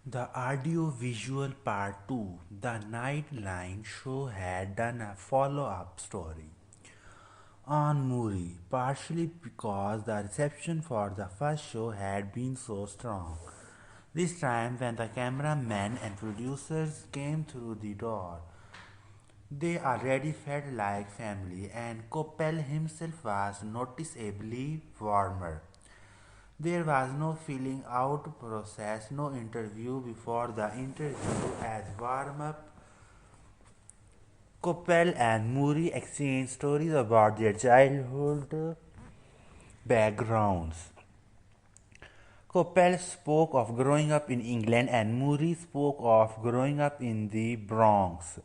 The audio-visual part 2, the Nightline show had done a follow-up story on Muri, partially because the reception for the first show had been so strong. This time, when the cameramen and producers came through the door, they already felt like family, and Coppell himself was noticeably warmer. There was no filling out process, no interview before the interview. As warm up, Coppell and Muri exchanged stories about their childhood backgrounds. Coppell spoke of growing up in England and Muri spoke of growing up in the Bronx.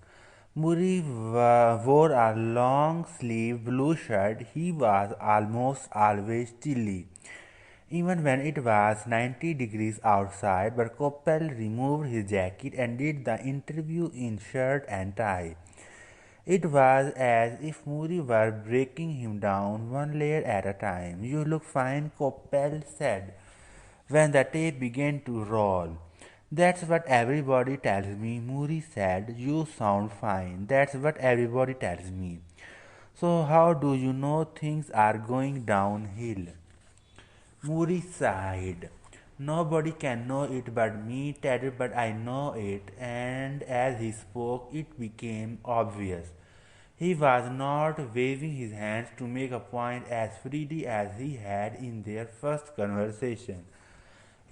Muri wore a long sleeved blue shirt. He was almost always chilly, even when it was 90 degrees outside, but Coppell removed his jacket and did the interview in shirt and tie. It was as if Muri were breaking him down one layer at a time. "You look fine," Coppell said when the tape began to roll. "That's what everybody tells me," Muri said. "You sound fine." "That's what everybody tells me." "So how do you know things are going downhill?" Muri sighed. "Nobody can know it but me, Ted, but I know it." And as he spoke, it became obvious. He was not waving his hands to make a point as freely as he had in their first conversation.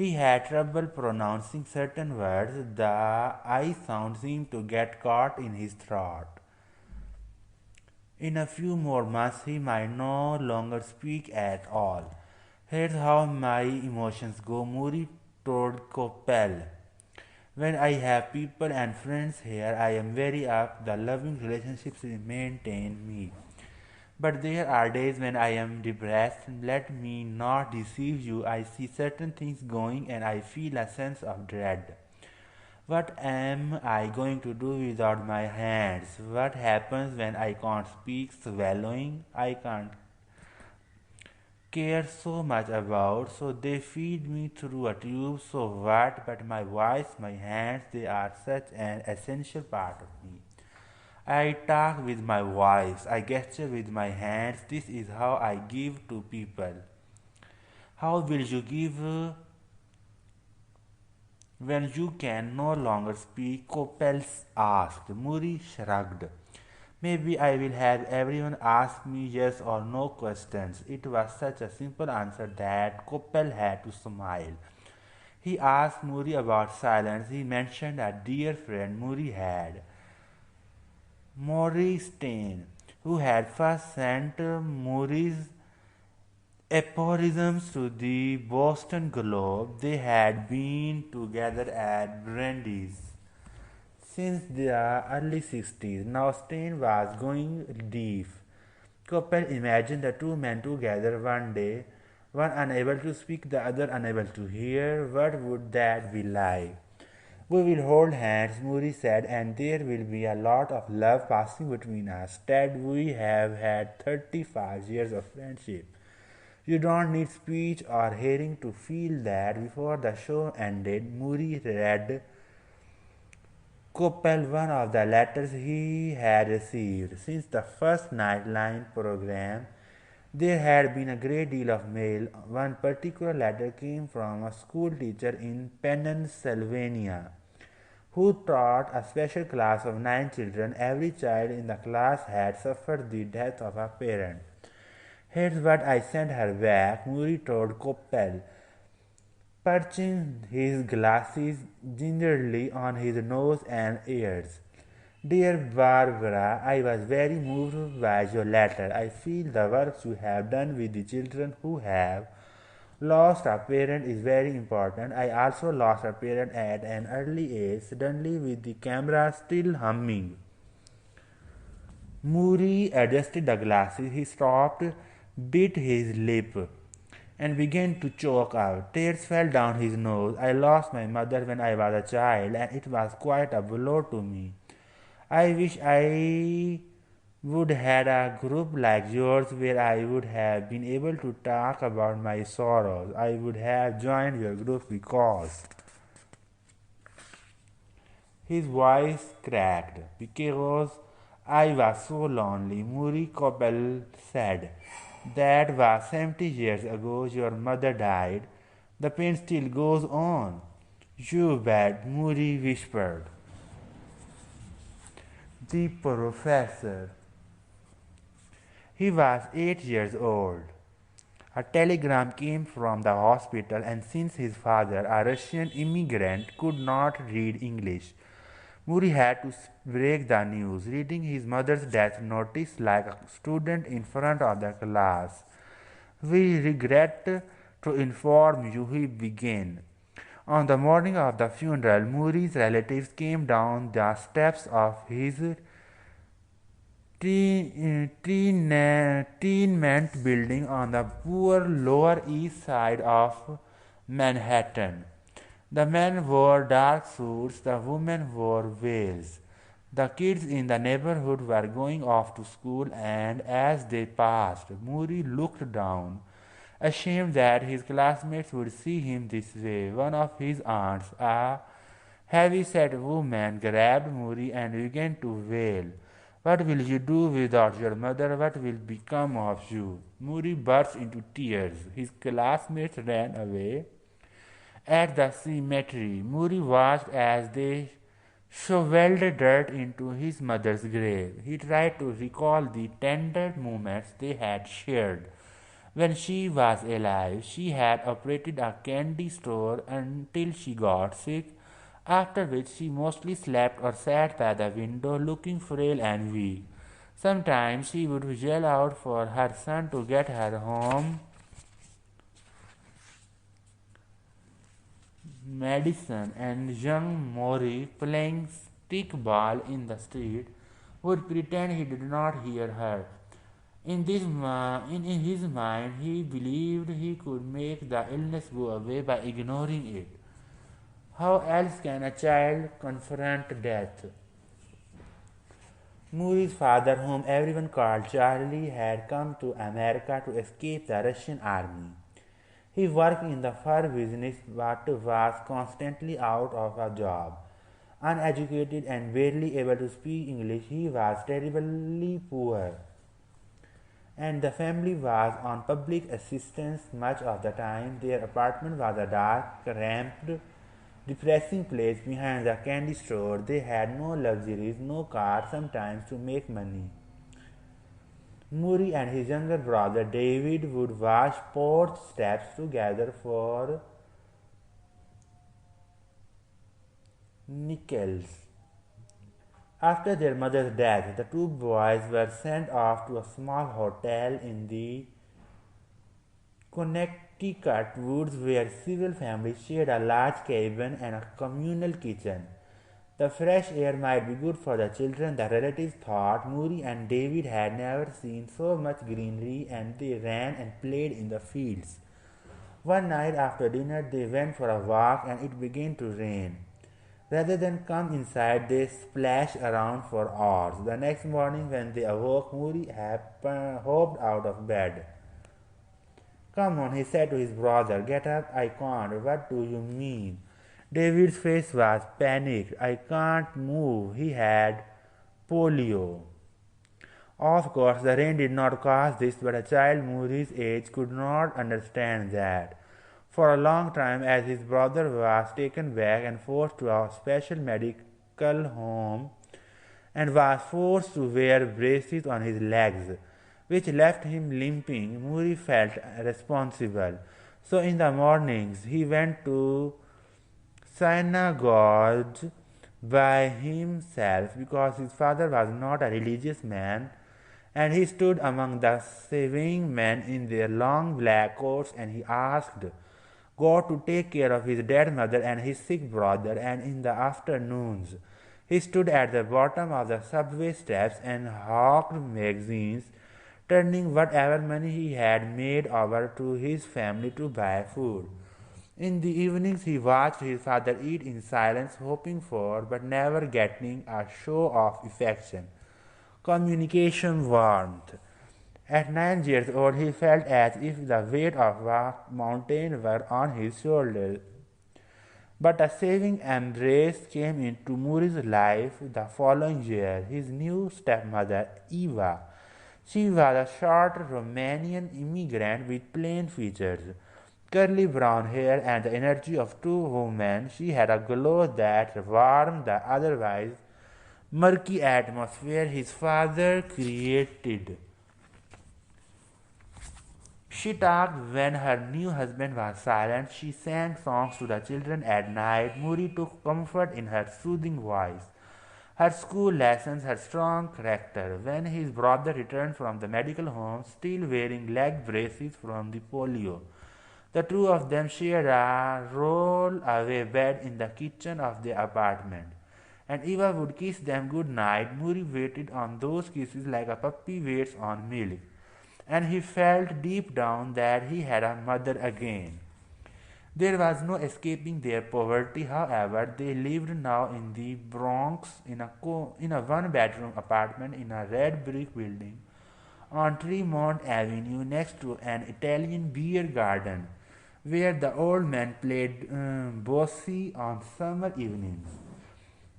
He had trouble pronouncing certain words. The I sound seemed to get caught in his throat. In a few more months, he might no longer speak at all. "Here's how my emotions go," Muri told Coppell. "When I have people and friends here, I am very up. The loving relationships maintain me. But there are days when I am depressed. Let me not deceive you. I see certain things going and I feel a sense of dread. What am I going to do without my hands? What happens when I can't speak? Swallowing, I can't care so much about, so they feed me through a tube. So what? But my voice, my hands, they are such an essential part of me. I talk with my voice, I gesture with my hands. This is how I give to people." "How will you give when you can no longer speak?" Coppell asked. Muri shrugged. "Maybe I will have everyone ask me yes or no questions." It was such a simple answer that Coppell had to smile. He asked Muri about silence. He mentioned a dear friend Muri had, Maurice Stein, who had first sent Muri's aphorisms to the Boston Globe. They had been together at Brandeis since the early 60s. Now Stein was going deep. Coppell imagined the two men together one day, one unable to speak, the other unable to hear. What would that be like? "We will hold hands," Muri said, "and there will be a lot of love passing between us. Ted, we have had 35 years of friendship. You don't need speech or hearing to feel that." Before the show ended, Muri read Coppell one of the letters he had received. Since the first Nightline program, there had been a great deal of mail. One particular letter came from a school teacher in Pennsylvania who taught a special class of 9 children. Every child in the class had suffered the death of a parent. "Here's what I sent her back," Muri told Coppell, perching his glasses gingerly on his nose and ears. "Dear Barbara, I was very moved by your letter. I feel the work you have done with the children who have lost a parent is very important. I also lost a parent at an early age." Suddenly, with the camera still humming, Muri adjusted the glasses. He stopped, bit his lip, and began to choke out. Tears fell down his nose. "I lost my mother when I was a child, and it was quite a blow to me. I wish I would had a group like yours where I would have been able to talk about my sorrows. I would have joined your group because His voice cracked. Because I was so lonely, Muri Kobel said. That was 70 years ago your mother died. The pain still goes on. You bet, Muri whispered. The professor. He was 8 years old. A telegram came from the hospital, and since his father, a Russian immigrant, could not read English, Muri had to break the news, reading his mother's death notice like a student in front of the class. We regret to inform you, he began. On the morning of the funeral, Muri's relatives came down the steps of his tenement building on the poor Lower East Side of Manhattan. The men wore dark suits, the women wore veils. The kids in the neighborhood were going off to school, and as they passed, Muri looked down, ashamed that his classmates would see him this way. One of his aunts, a heavy-set woman, grabbed Muri and began to wail. What will you do without your mother? What will become of you? Muri burst into tears. His classmates ran away. At the cemetery, Muri watched as they shoveled dirt into his mother's grave. He tried to recall the tender moments they had shared. When she was alive, she had operated a candy store until she got sick, after which she mostly slept or sat by the window looking frail and weak. Sometimes she would yell out for her son to get her home medicine, and young Mori, playing stickball in the street, would pretend he did not hear her. In his mind, he believed he could make the illness go away by ignoring it. How else can a child confront death? Muri's father, whom everyone called Charlie, had come to America to escape the Russian army. He worked in the fur business but was constantly out of a job. Uneducated and barely able to speak English, he was terribly poor, and the family was on public assistance much of the time. Their apartment was a dark, cramped, depressing place behind the candy store. They had no luxuries, no car sometimes to make money. Muri and his younger brother David would wash porch steps together for nickels. After their mother's death, the two boys were sent off to a small hotel in the Connecticut woods where several families shared a large cabin and a communal kitchen. The fresh air might be good for the children, the relatives thought. Muri and David had never seen so much greenery, and they ran and played in the fields. One night after dinner, they went for a walk, and it began to rain. Rather than come inside, they splashed around for hours. The next morning, when they awoke, Muri hopped out of bed. Come on, he said to his brother. Get up, I can't. What do you mean? David's face was panicked. I can't move. He had polio. Of course, the rain did not cause this, but a child Muri's age could not understand that. For a long time, as his brother was taken back and forced to a special medical home and was forced to wear braces on his legs, which left him limping, Muri felt responsible. So in the mornings, he went to synagogue by himself because his father was not a religious man, and he stood among the saving men in their long black coats, and he asked God to take care of his dead mother and his sick brother. And in the afternoons, he stood at the bottom of the subway steps and hawked magazines, turning whatever money he had made over to his family to buy food. In the evenings, he watched his father eat in silence, hoping for but never getting a show of affection, communication, warmth. At 9 years old, he felt as if the weight of a mountain were on his shoulders. But a saving embrace came into Muri's life the following year. His new stepmother, Eva. She was a short Romanian immigrant with plain features, curly brown hair, and the energy of two women. She had a glow that warmed the otherwise murky atmosphere his father created. She talked when her new husband was silent. She sang songs to the children at night. Muri took comfort in her soothing voice, her school lessons, her strong character. When his brother returned from the medical home, still wearing leg braces from the polio, the two of them shared a roll-away bed in the kitchen of the apartment. And Eva would kiss them good night. Muri waited on those kisses like a puppy waits on milk, and he felt deep down that he had a mother again. There was no escaping their poverty, however. They lived now in the Bronx in a one-bedroom apartment in a red brick building on Tremont Avenue next to an Italian beer garden where the old man played bossy on summer evenings.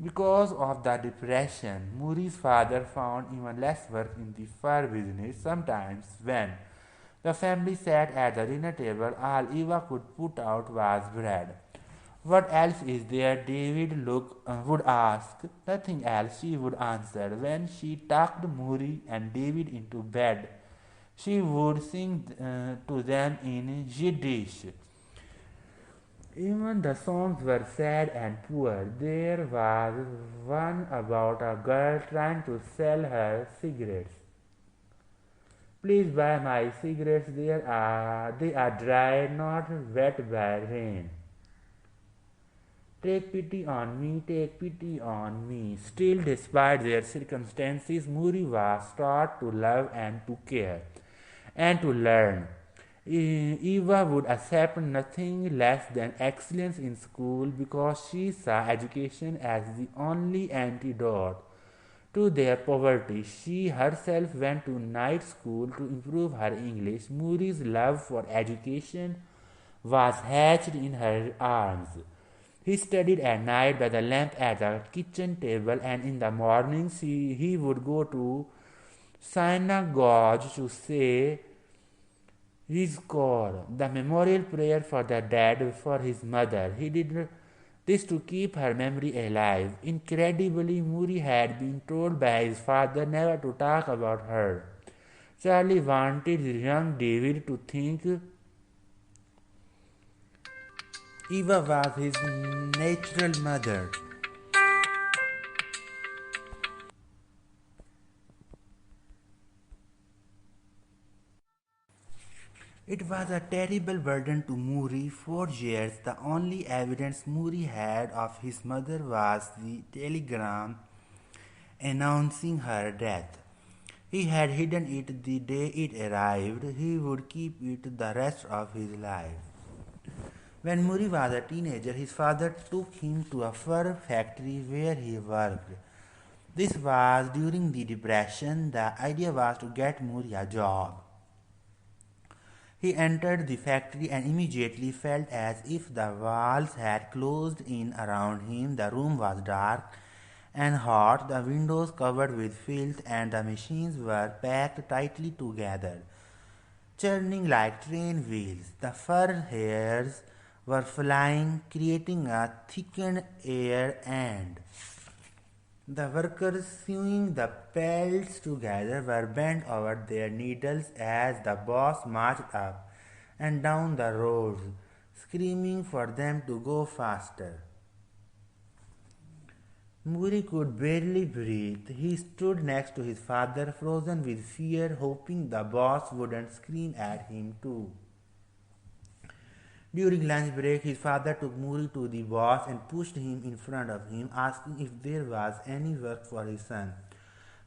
Because of the depression, Muri's father found even less work in the fur business. Sometimes, when the family sat at the dinner table, all Eva could put out was bread. What else is there? Would ask. Nothing else, she would answer. When she tucked Muri and David into bed, she would sing to them in Yiddish. Even the songs were sad and poor. There was one about a girl trying to sell her cigarettes. Please buy my cigarettes, they are dry, not wet by rain. Take pity on me. Still, despite their circumstances, Muri was taught to love and to care and to learn. Eva would accept nothing less than excellence in school because she saw education as the only antidote to their poverty. She herself went to night school to improve her English. Muri's love for education was hatched in her arms. He studied at night by the lamp at the kitchen table, and in the mornings he would go to synagogue to say Yizkor, the memorial prayer for the dead for his mother. He did this to keep her memory alive. Incredibly, Muri had been told by his father never to talk about her. Charlie wanted young David to think Eva was his natural mother. It was a terrible burden to Muri. For years, the only evidence Muri had of his mother was the telegram announcing her death. He had hidden it the day it arrived. He would keep it the rest of his life. When Muri was a teenager, his father took him to a fur factory where he worked. This was during the Depression. The idea was to get Muri a job. He entered the factory and immediately felt as if the walls had closed in around him. The room was dark and hot, the windows covered with filth, and the machines were packed tightly together, churning like train wheels. The fur hairs were flying, creating a thickened air, and the workers sewing the pelts together were bent over their needles as the boss marched up and down the roads, screaming for them to go faster. Muri could barely breathe. He stood next to his father, frozen with fear, hoping the boss wouldn't scream at him too. During lunch break, his father took Muri to the boss and pushed him in front of him, asking if there was any work for his son.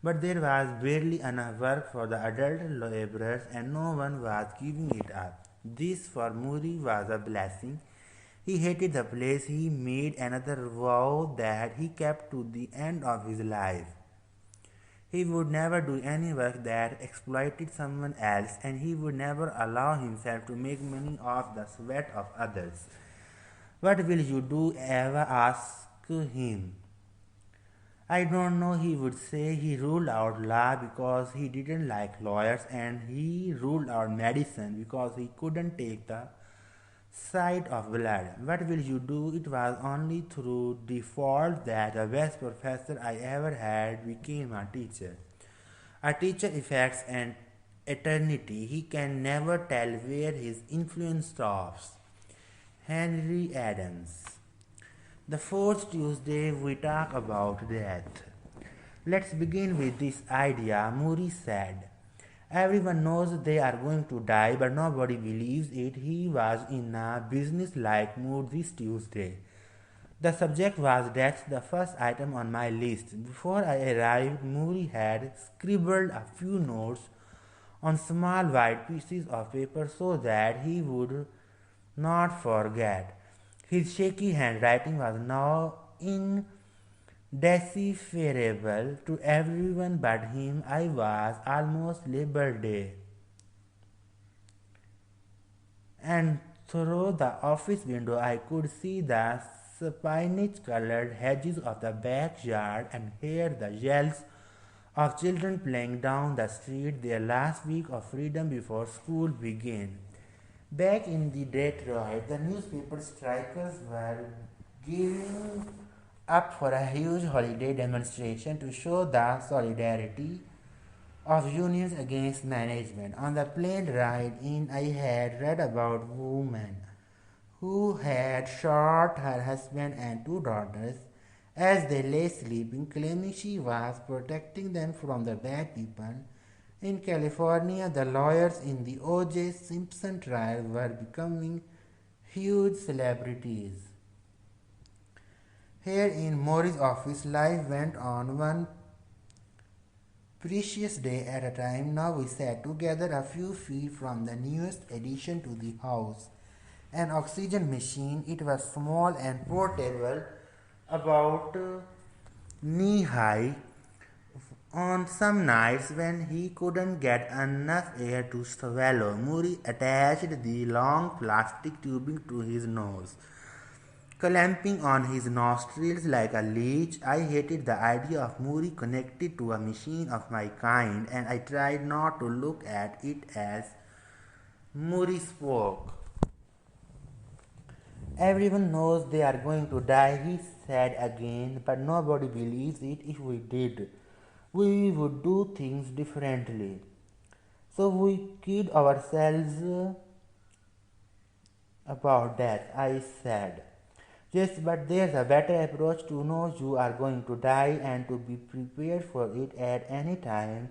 But there was barely enough work for the adult laborers, and no one was giving it up. This for Muri was a blessing. He hated the place. He made another vow that he kept to the end of his life. He would never do any work that exploited someone else, and he would never allow himself to make money off the sweat of others. What will you do? Eva asked him. I don't know, he would say. He ruled out law because he didn't like lawyers, and he ruled out medicine because he couldn't take the sight of blood. What will you do? It was only through default that the best professor I ever had became a teacher. A teacher affects an eternity. He can never tell where his influence stops. Henry Adams. The fourth Tuesday we talk about death. Let's begin with this idea, Muri said. Everyone knows they are going to die, but nobody believes it. He was in a business-like mood this Tuesday. The subject was death, the first item on my list. Before I arrived, Muri had scribbled a few notes on small white pieces of paper so that he would not forget. His shaky handwriting was now indecipherable to everyone but him. I was almost Labor Day, and through the office window I could see the spinach-colored hedges of the backyard and hear the yells of children playing down the street, their last week of freedom before school began. Back in the Detroit, the newspaper strikers were giving up for a huge holiday demonstration to show the solidarity of unions against management. On the plane ride in, I had read about a woman who had shot her husband and two daughters as they lay sleeping, claiming she was protecting them from the bad people. In California, the lawyers in the O.J. Simpson trial were becoming huge celebrities. Here in Mori's office, life went on one precious day at a time. Now we sat together a few feet from the newest addition to the house, an oxygen machine. It was small and portable, about knee high. On some nights when he couldn't get enough air to swallow, Muri attached the long plastic tubing to his nose, clamping on his nostrils like a leech. I hated the idea of Muri connected to a machine of my kind, and I tried not to look at it as Muri spoke. Everyone knows they are going to die, he said again, but nobody believes it. If we did, we would do things differently. So we kid ourselves about that, I said. Yes, but there's a better approach to know you are going to die and to be prepared for it at any time.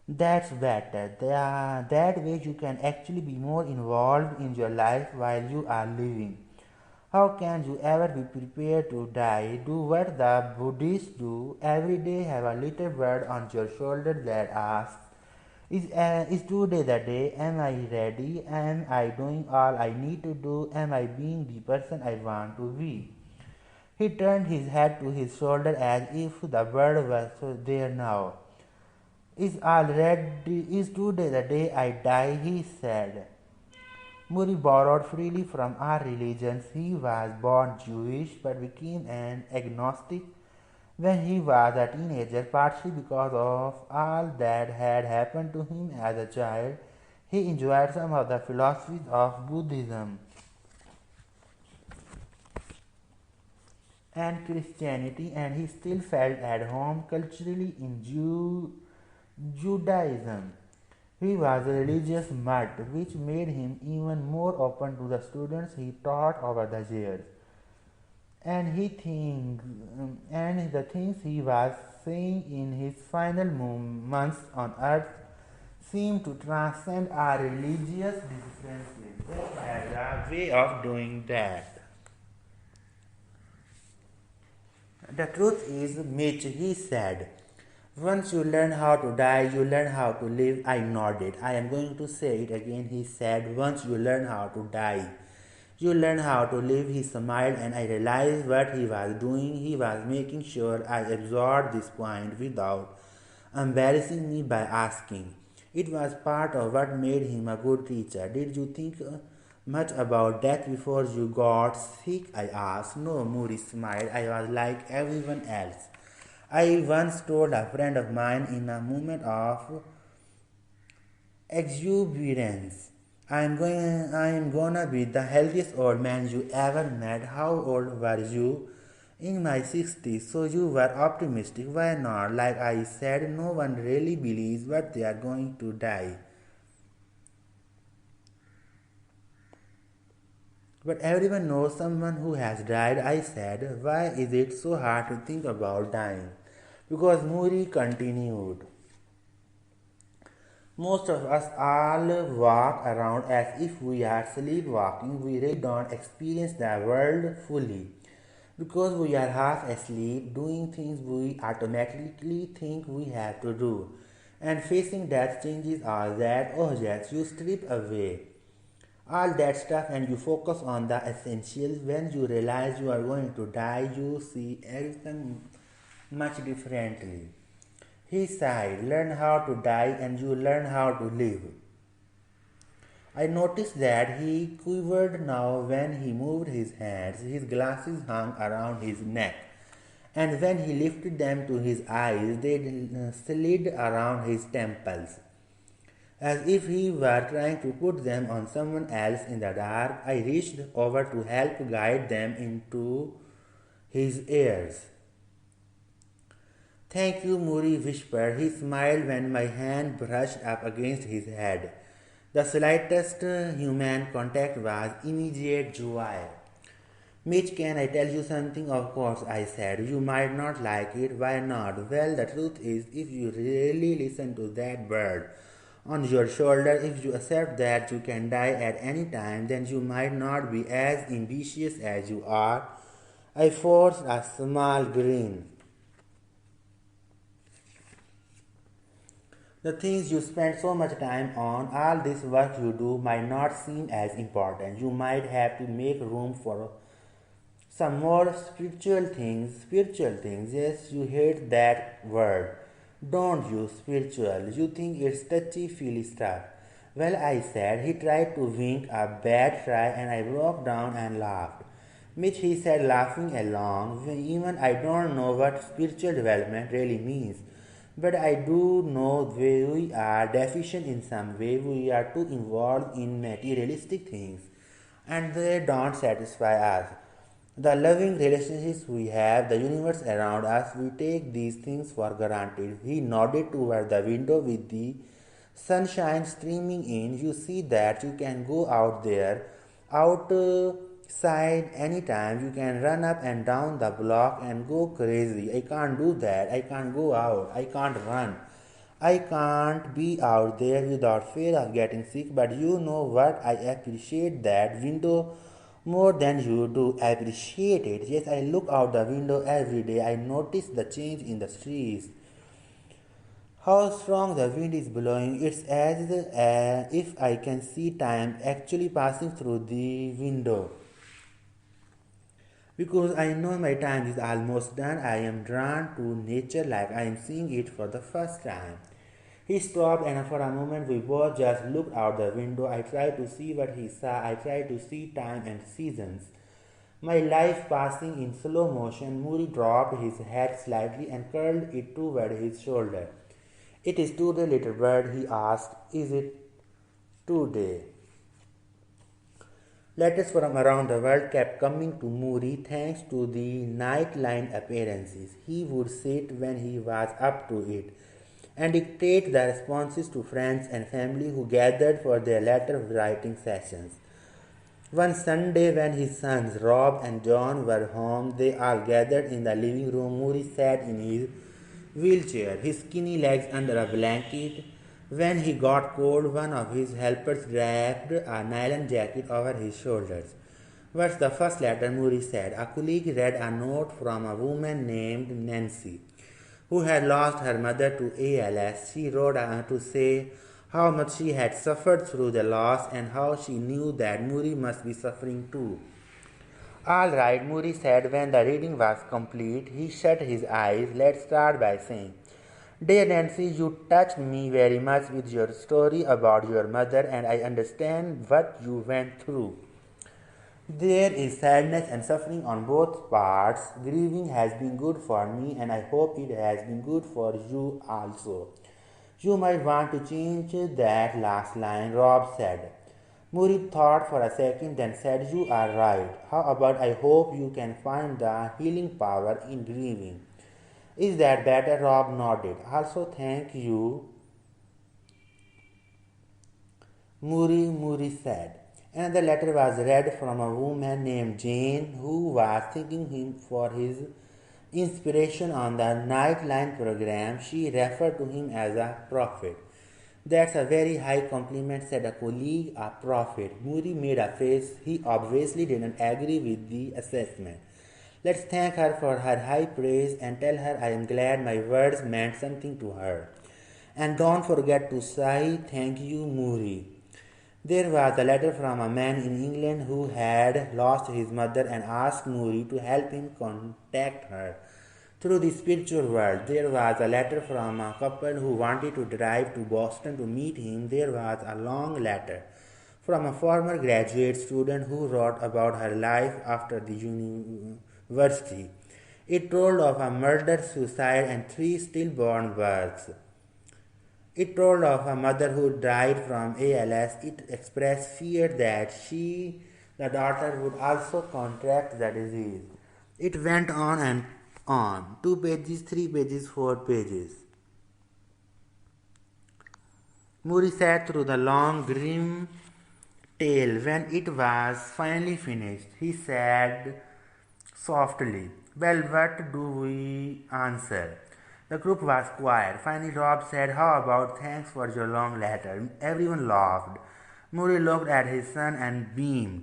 That's better. That way you can actually be more involved in your life while you are living. How can you ever be prepared to die? Do what the Buddhists do. Every day have a little bird on your shoulder that asks, is today the day? Am I ready? Am I doing all I need to do? Am I being the person I want to be? He turned his head to his shoulder as if the bird was there now. Is today the day I die? He said. Muri borrowed freely from our religions. He was born Jewish but became an agnostic when he was a teenager, partly because of all that had happened to him as a child. He enjoyed some of the philosophies of Buddhism and Christianity, and he still felt at home culturally in Judaism. He was a religious mutt, which made him even more open to the students he taught over the years. And the things he was saying in his final months on earth seemed to transcend our religious differences. They had a way of doing that. The truth is, Mitch, he said, once you learn how to die, you learn how to live. I nodded. I am going to say it again, he said. Once you learn how to die, you learn how to live. He smiled, and I realized what he was doing. He was making sure I absorbed this point without embarrassing me by asking. It was part of what made him a good teacher. Did you think much about death before you got sick? I asked. No, Moody smiled. I was like everyone else. I once told a friend of mine in a moment of exuberance, I am gonna be the healthiest old man you ever met. How old were you? In my 60s, so you were optimistic. Why not? Like I said, no one really believes what they are going to die. But everyone knows someone who has died, I said. Why is it so hard to think about dying? Because Muri continued. Most of us all walk around as if we are sleepwalking. We really don't experience the world fully. Because we are half asleep, doing things we automatically think we have to do. And facing death changes all that. Oh, yes, you strip away all that stuff and you focus on the essentials. When you realize you are going to die, you see everything much differently. He sighed. Learn how to die and you learn how to live. I noticed that he quivered now when he moved his hands. His glasses hung around his neck, and when he lifted them to his eyes, they slid around his temples. As if he were trying to put them on someone else in the dark, I reached over to help guide them into his ears. Thank you, Muri whispered. He smiled when my hand brushed up against his head. The slightest human contact was immediate joy. Mitch, can I tell you something? Of course, I said. You might not like it. Why not? Well, the truth is, if you really listen to that bird on your shoulder, if you accept that you can die at any time, then you might not be as ambitious as you are. I forced a small grin. The things you spend so much time on, all this work you do, might not seem as important. You might have to make room for some more spiritual things. Spiritual things, yes, you hate that word. Don't you? Spiritual. You think it's touchy feely stuff. Well, I said. He tried to wink a bad try and I broke down and laughed. Mitch, he said, laughing along. Even I don't know what spiritual development really means. But I do know we are deficient in some way. We are too involved in materialistic things and they don't satisfy us. The loving relationships we have, the universe around us, we take these things for granted. He nodded toward the window with the sunshine streaming in. You see that you can go out there, outside anytime. You can run up and down the block and go crazy. I can't do that. I can't go out. I can't run. I can't be out there without fear of getting sick, but you know what? I appreciate that window more than you do. I appreciate it. Yes, I look out the window every day. I notice the change in the trees. How strong the wind is blowing. It's as if I can see time actually passing through the window. Because I know my time is almost done, I am drawn to nature like I am seeing it for the first time. He stopped, and for a moment we both just looked out the window. I tried to see what he saw. I tried to see time and seasons. My life passing in slow motion. Muri dropped his head slightly and curled it toward his shoulder. It is today, little bird, he asked. Is it today? Letters from around the world kept coming to Muri thanks to the nightline appearances. He would sit when he was up to it and dictate the responses to friends and family who gathered for their letter writing sessions. One Sunday, when his sons Rob and John were home, they all gathered in the living room. Muri sat in his wheelchair, his skinny legs under a blanket. When he got cold, one of his helpers wrapped a nylon jacket over his shoulders. What's the first letter? Muri said. A colleague read a note from a woman named Nancy, who had lost her mother to ALS. She wrote to say how much she had suffered through the loss and how she knew that Muri must be suffering too. All right, Muri said when the reading was complete. He shut his eyes. Let's start by saying, Dear Nancy, you touched me very much with your story about your mother, and I understand what you went through. There is sadness and suffering on both parts. Grieving has been good for me, and I hope it has been good for you also. You might want to change that last line, Rob said. Muri thought for a second, then said, You are right. How about I hope you can find the healing power in grieving? Is that better? Rob nodded. Also, thank you, Muri said. Another letter was read from a woman named Jane who was thanking him for his inspiration on the Nightline program. She referred to him as a prophet. That's a very high compliment, said a colleague. A prophet. Muri made a face. He obviously didn't agree with the assessment. Let's thank her for her high praise and tell her I am glad my words meant something to her. And don't forget to say thank you, Muri. There was a letter from a man in England who had lost his mother and asked Muri to help him contact her through the spiritual world. There was a letter from a couple who wanted to drive to Boston to meet him. There was a long letter from a former graduate student who wrote about her life after the university. It told of a murder, suicide, and 3 stillborn births. It told of a mother who died from ALS. It expressed fear that she, the daughter, would also contract the disease. It went on and on. 2 pages, 3 pages, 4 pages. Muri sat through the long, grim tale. When it was finally finished, he said softly, Well, what do we answer? The group was quiet. Finally, Rob said, How about thanks for your long letter? Everyone laughed. Muri looked at his son and beamed.